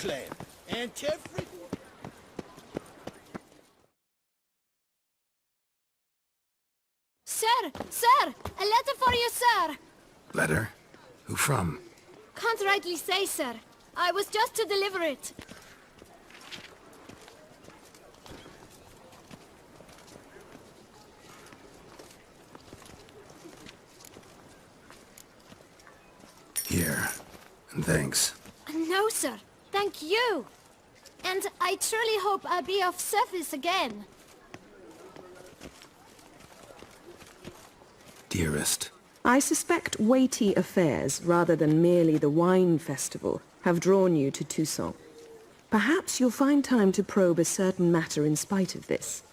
claim. And every... Sir! Sir! A letter for you, sir! Letter? Who from? Can't rightly say, sir. I was just to deliver it. Here. And thanks. No, sir. Thank you. And I truly hope I'll be of service again. Dearest. I suspect weighty affairs, rather than merely the wine festival, have drawn you to Toussaint. Perhaps you'll find time to probe a certain matter in spite of this.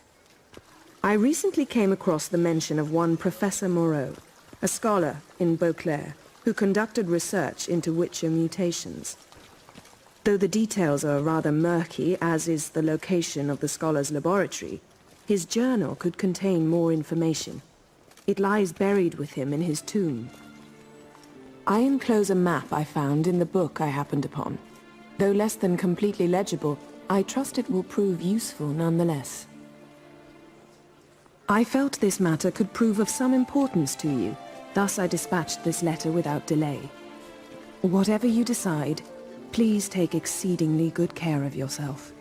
I recently came across the mention of one Professor Moreau, a scholar in Beauclair, who conducted research into Witcher mutations. Though the details are rather murky, as is the location of the scholar's laboratory, his journal could contain more information. It lies buried with him in his tomb. I enclose a map I found in the book I happened upon. Though less than completely legible, I trust it will prove useful nonetheless. I felt this matter could prove of some importance to you, thus I dispatched this letter without delay. Whatever you decide, please take exceedingly good care of yourself.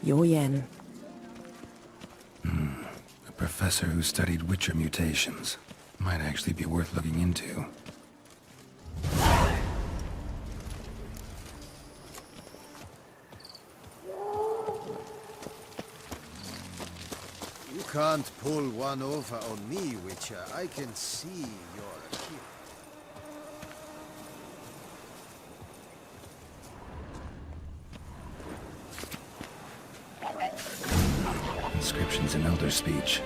Your Yen. A professor who studied Witcher mutations. Might actually be worth looking into. You can't pull one over on me, Witcher. I can see you're a hero. Inscriptions in Elder speech.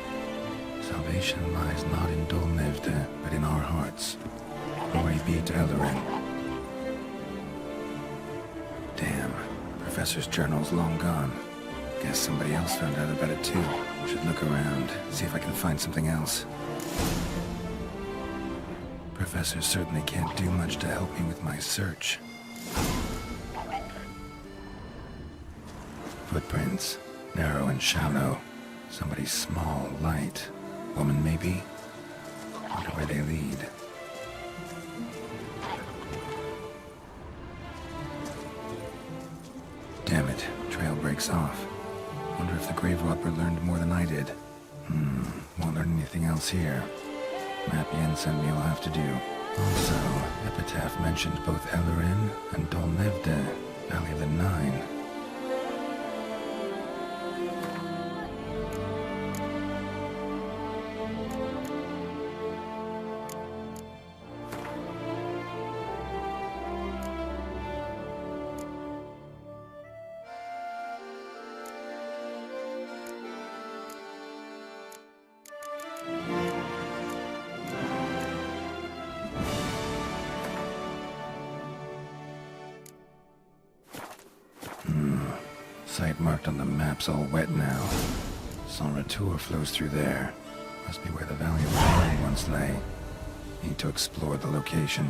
Salvation lies not in Dolnevde, but in our hearts. Glory be to Eldarin. Damn. Professor's journal's long gone. Guess somebody else found out about it too. Should look around, see if I can find something else. Professor certainly can't do much to help me with my search. Footprints. Narrow and shallow. Somebody small, light. Woman, maybe? Wonder where they lead. Damn it. Trail breaks off. Wonder if the grave robber learned more than I did. Won't learn anything else here. Map Yen sent me will have to do. Also, Epitaph mentioned both Eldarin and Dolnevde, Valley of the Nine. Site marked on the map's all wet now. Sans Retour flows through there. Must be where the Valley of the Nine once lay. Need to explore the location.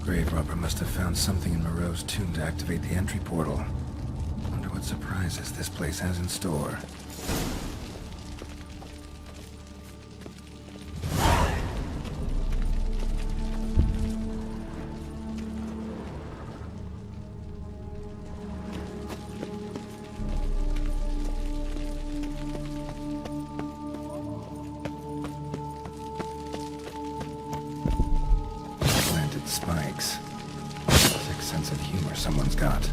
Grave robber must have found something in Moreau's tomb to activate the entry portal. Wonder what what surprises this place has in store. Planted spikes. Sick sense of humor someone's got.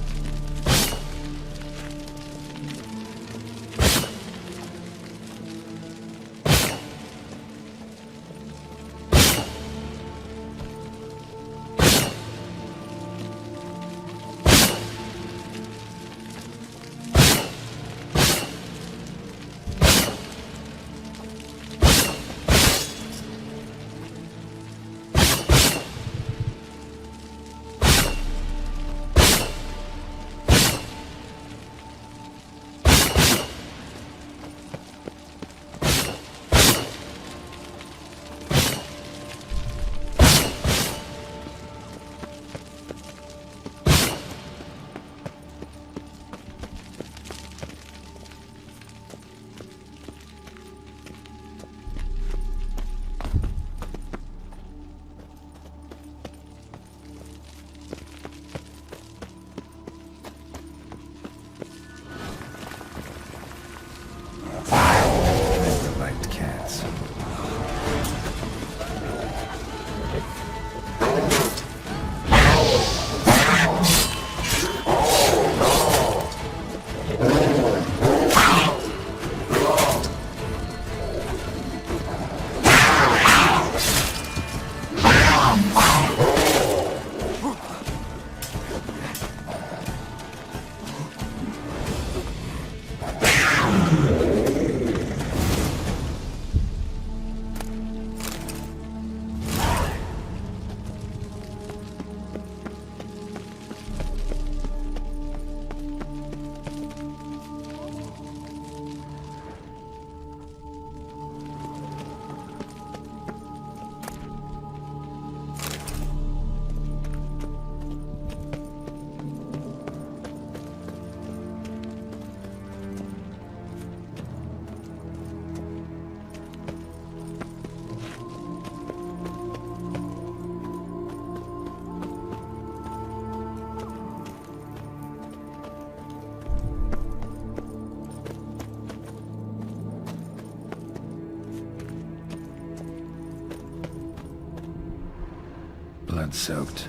Blood-soaked.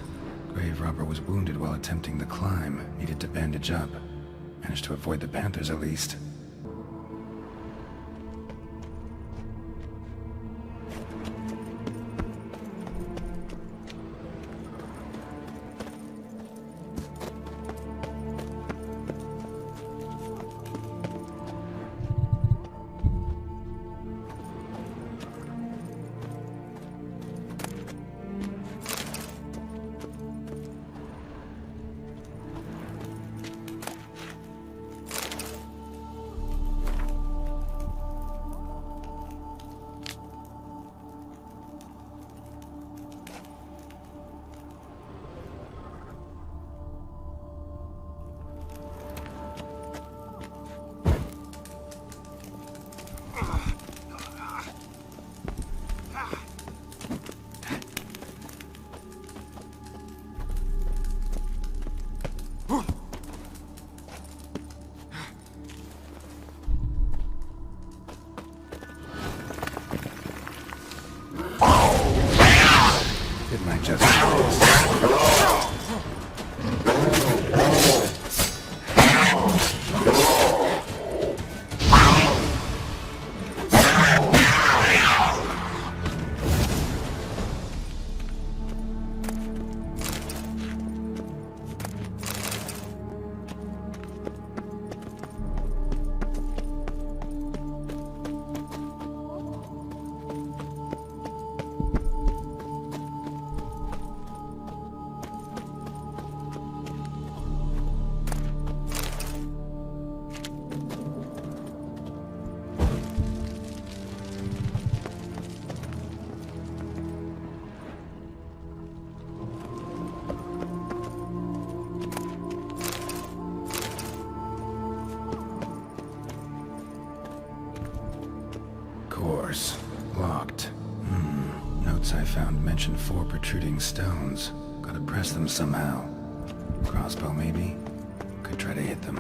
Grave robber was wounded while attempting the climb. Needed to bandage up. Managed to avoid the panthers at least. It might just notes I found mentioned 4 protruding stones. Gotta press them somehow. Crossbow, maybe? Could try to hit them.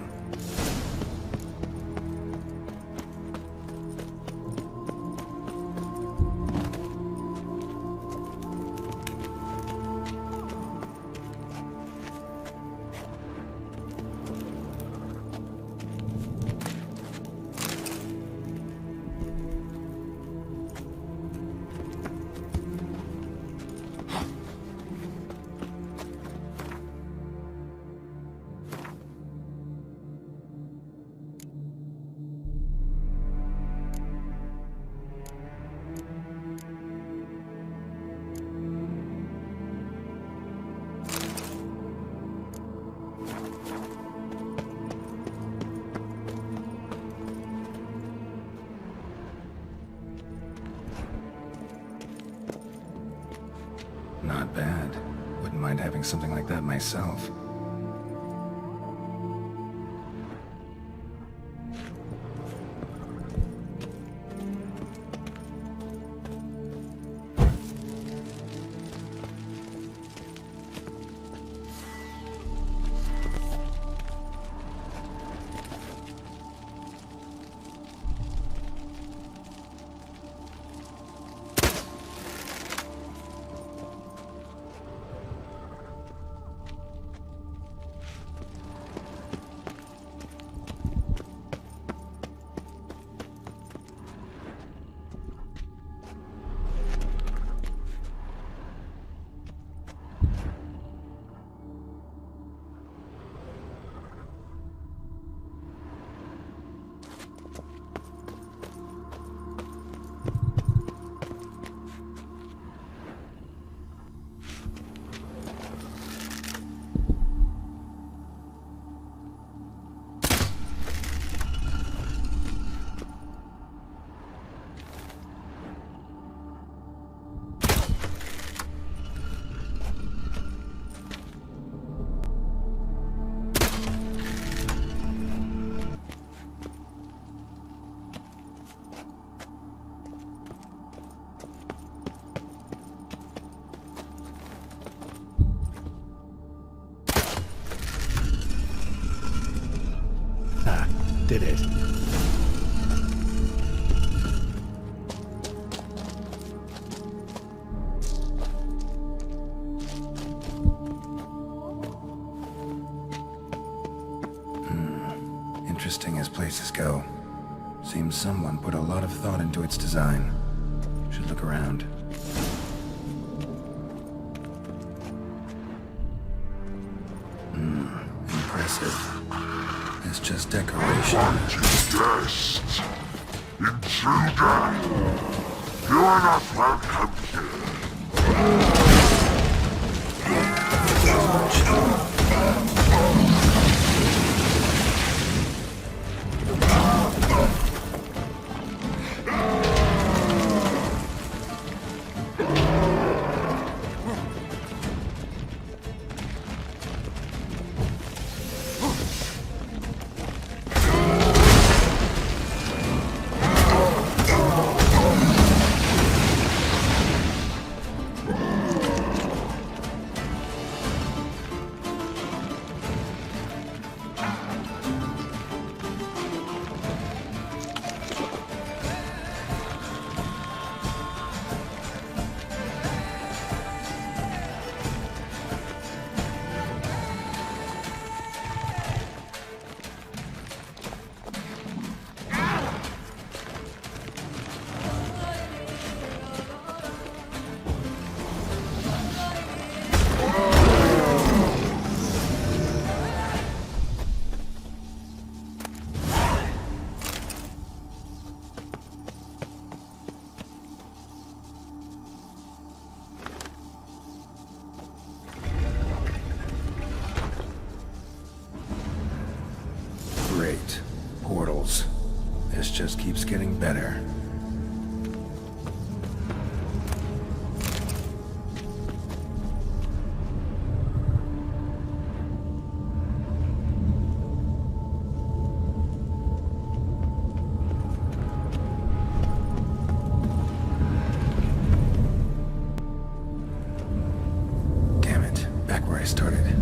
Not bad. Wouldn't mind having something like that myself. Did it. Interesting as places go. Seems someone put a lot of thought into its design. Should look around. Impressive. It's just decoration. Guest! Intruder! You are not welcome here. Great. Portals. This just keeps getting better. where I started.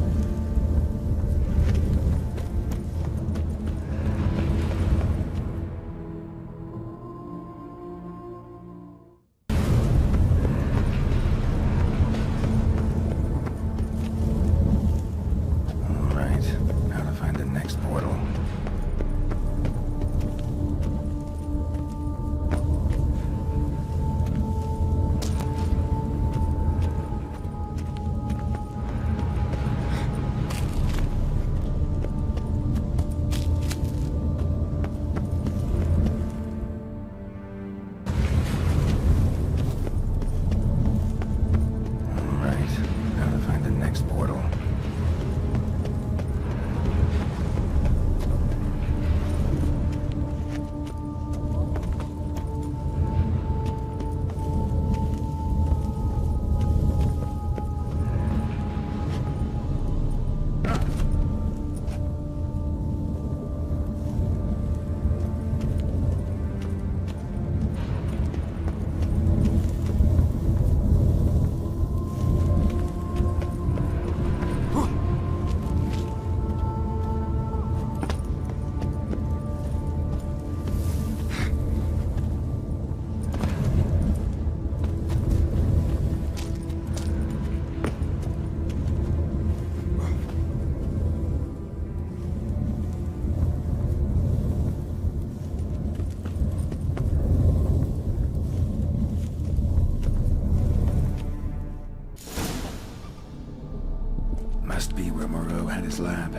Must be where Moreau had his lab.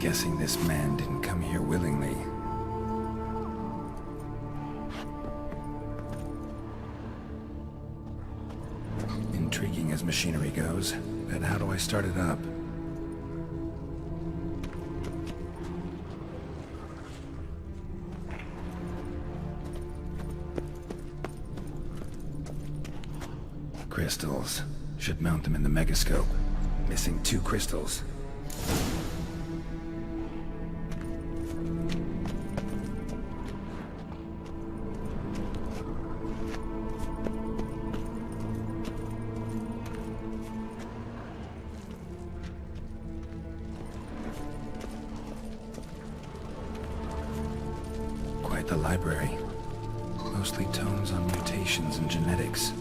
Guessing this man didn't come here willingly. Intriguing as machinery goes, but how do I start it up? Crystals. Should mount them in the megascope. Missing 2 crystals. Quite the library. Mostly tomes on mutations and genetics.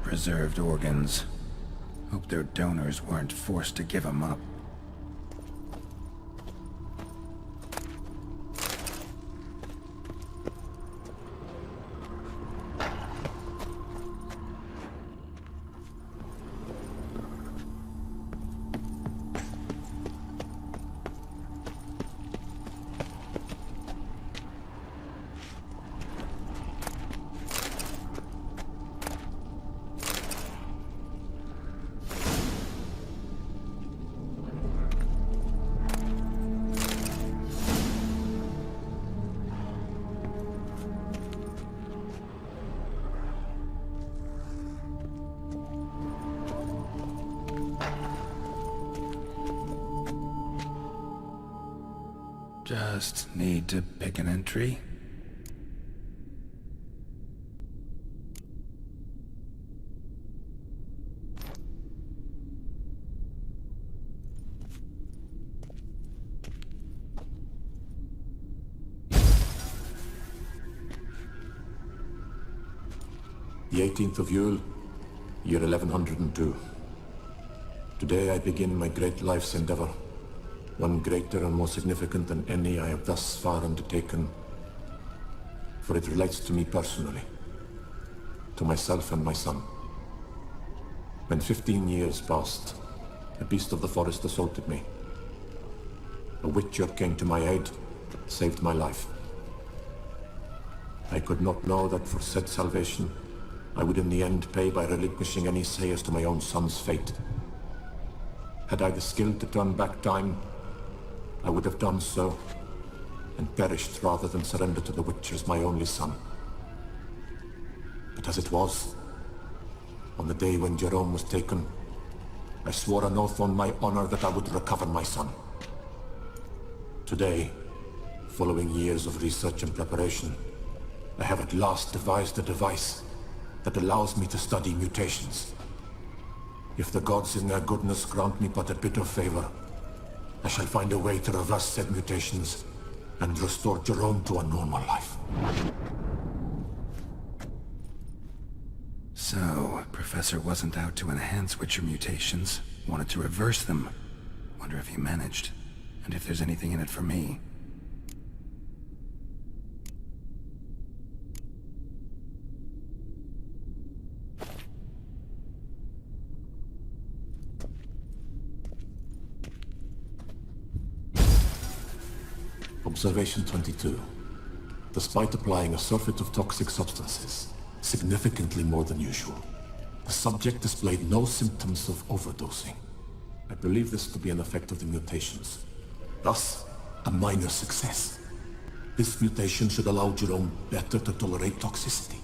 Preserved organs. Hope their donors weren't forced to give them up. Just need to pick an entry. 18th of Yule, year 1102. Today I begin my great life's endeavor, one greater and more significant than any I have thus far undertaken, for it relates to me personally, to myself and my son. When 15 years passed, a beast of the forest assaulted me. A witcher came to my aid, saved my life. I could not know that for said salvation, I would in the end pay by relinquishing any say as to my own son's fate. Had I the skill to turn back time, I would have done so, and perished rather than surrender to the witchers my only son. But as it was, on the day when Jerome was taken, I swore an oath on my honor that I would recover my son. Today, following years of research and preparation, I have at last devised a device that allows me to study mutations. If the gods in their goodness grant me but a bit of favor, I shall find a way to reverse said mutations and restore Jerome to a normal life. So, Professor wasn't out to enhance Witcher mutations, wanted to reverse them. Wonder if he managed, and if there's anything in it for me. Observation 22. Despite applying a surfeit of toxic substances, significantly more than usual, the subject displayed no symptoms of overdosing. I believe this to be an effect of the mutations. Thus, a minor success. This mutation should allow Jerome better to tolerate toxicity.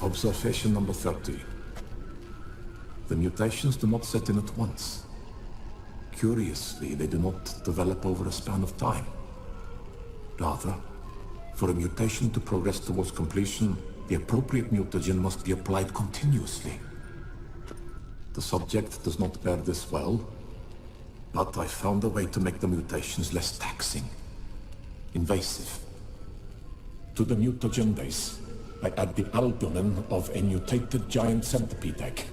Observation number 30. The mutations do not set in at once. Curiously, they do not develop over a span of time. Rather, for a mutation to progress towards completion, the appropriate mutagen must be applied continuously. The subject does not bear this well, but I found a way to make the mutations less taxing, invasive. To the mutagen base, I add the albumin of a mutated giant centipede egg.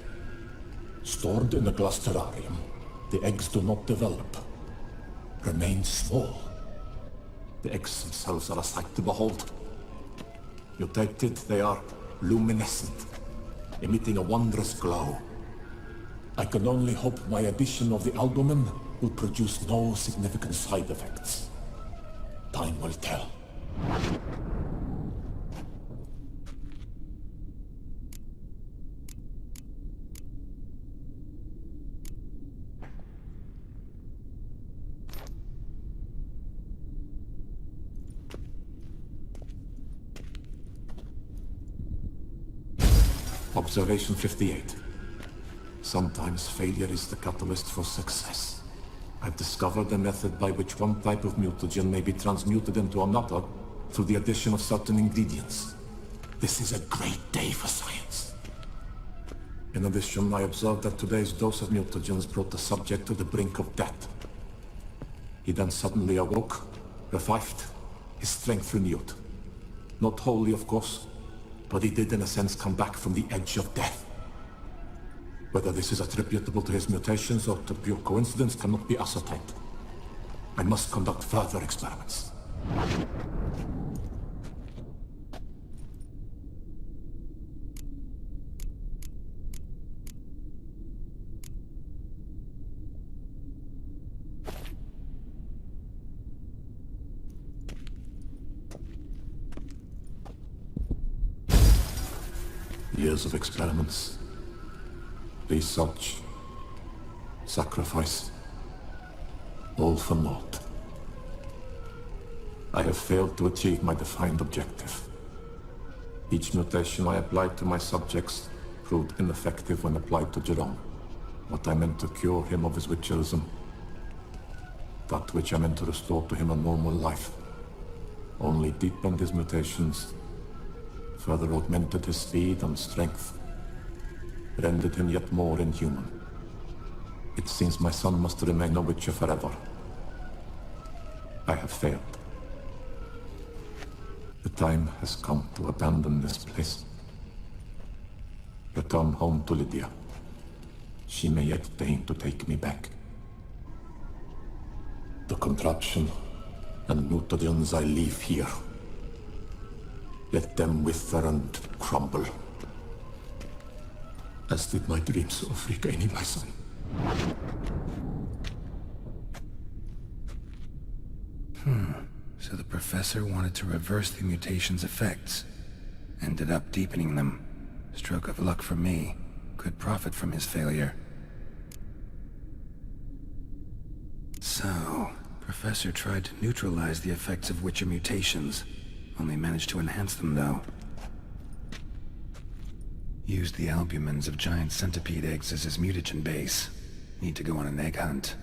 Stored in a glass terrarium, the eggs do not develop, remain small. The eggs themselves are a sight to behold. Mutated, they are luminescent, emitting a wondrous glow. I can only hope my addition of the albumin will produce no significant side effects. Time will tell. Observation 58. Sometimes failure is the catalyst for success. I've discovered a method by which one type of mutagen may be transmuted into another through the addition of certain ingredients. This is a great day for science. In addition, I observed that today's dose of mutagens brought the subject to the brink of death. He then suddenly awoke, revived, his strength renewed. Not wholly, of course, but he did in a sense come back from the edge of death. Whether this is attributable to his mutations or to pure coincidence cannot be ascertained. I must conduct further experiments. Years of experiments, research, sacrifice, all for naught. I have failed to achieve my defined objective. Each mutation I applied to my subjects proved ineffective when applied to Jerome. What I meant to cure him of his witcherism, that which I meant to restore to him a normal life, only deepened his mutations further augmented his speed and strength, rendered him yet more inhuman. It seems my son must remain a witcher forever. I have failed. The time has come to abandon this place. Return home to Lydia. She may yet deign to take me back. The contraption and mutagens I leave here. Let them wither and crumble. As did my dreams of regaining my son. So the professor wanted to reverse the mutation's effects. Ended up deepening them. Stroke of luck for me. Could profit from his failure. So, Professor tried to neutralize the effects of Witcher mutations. Only managed to enhance them, though. Used the albumins of giant centipede eggs as his mutagen base. Need to go on an egg hunt.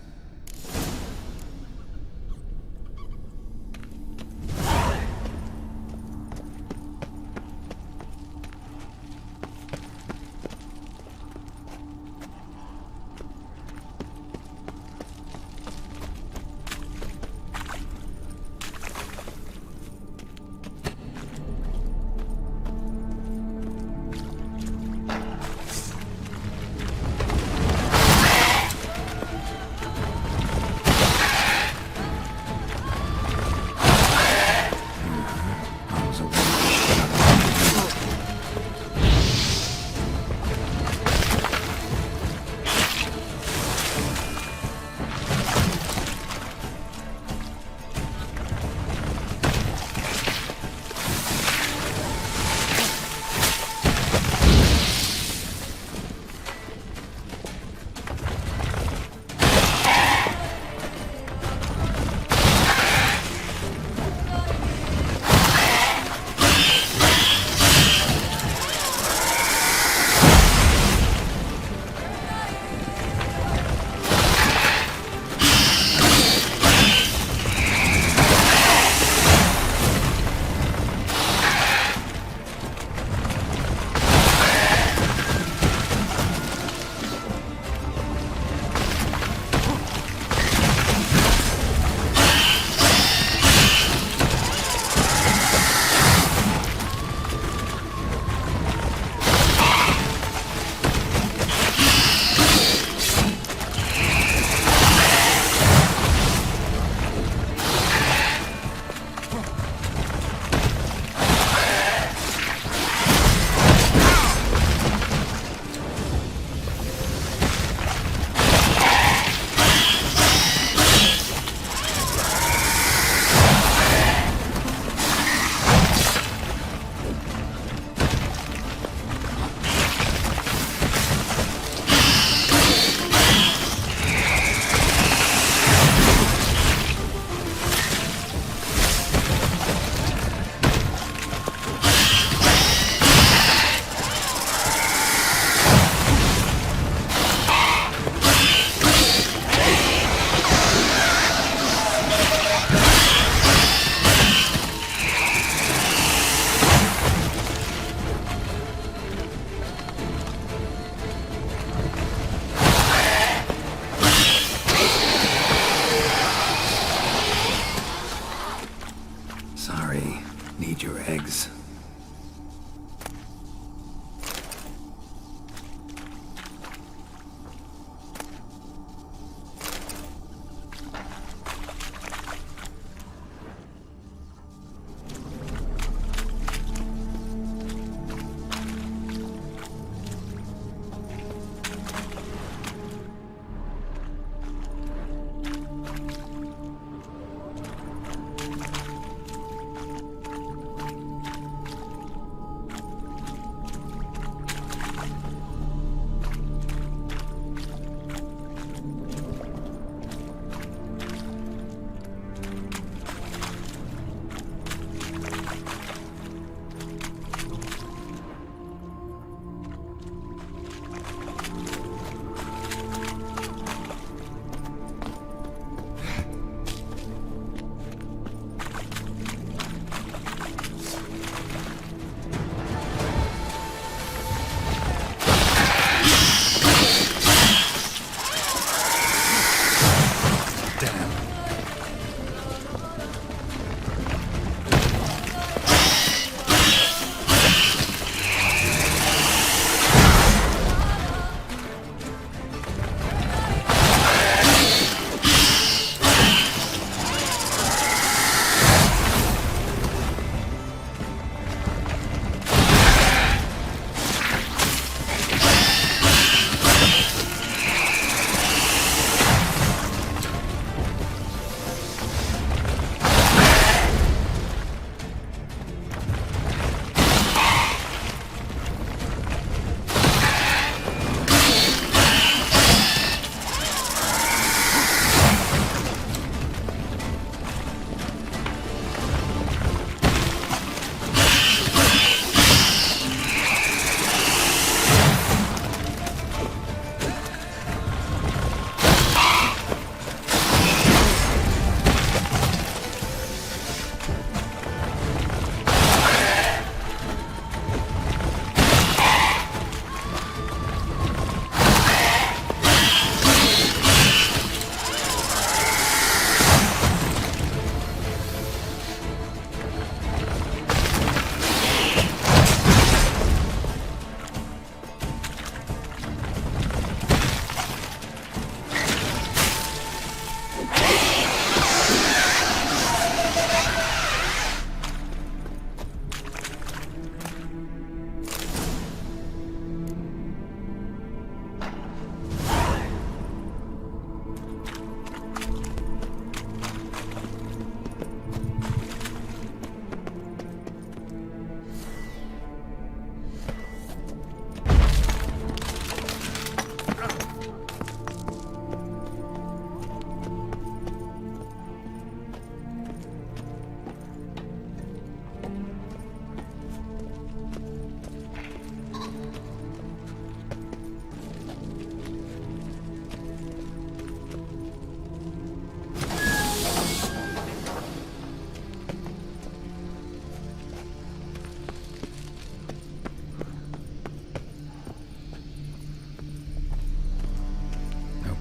Damn.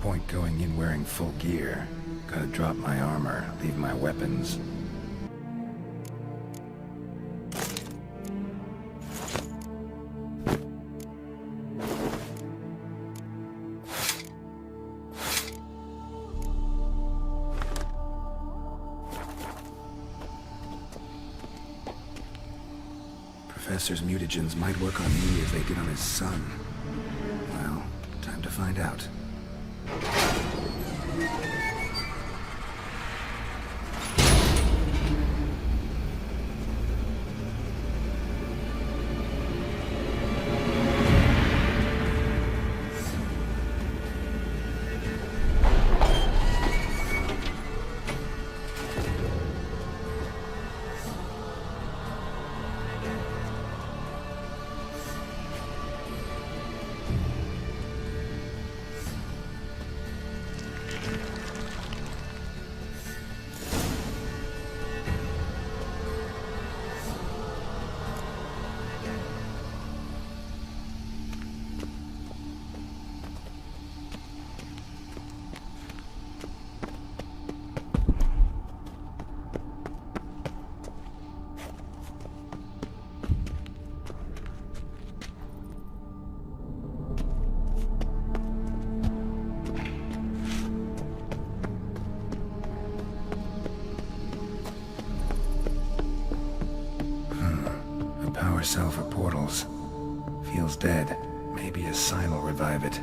Point going in wearing full gear. Gotta drop my armor, leave my weapons. Professor's mutagens might work on me as they did on his son. Well, time to find out. Power cell for portals. Feels dead. Maybe a sign will revive it.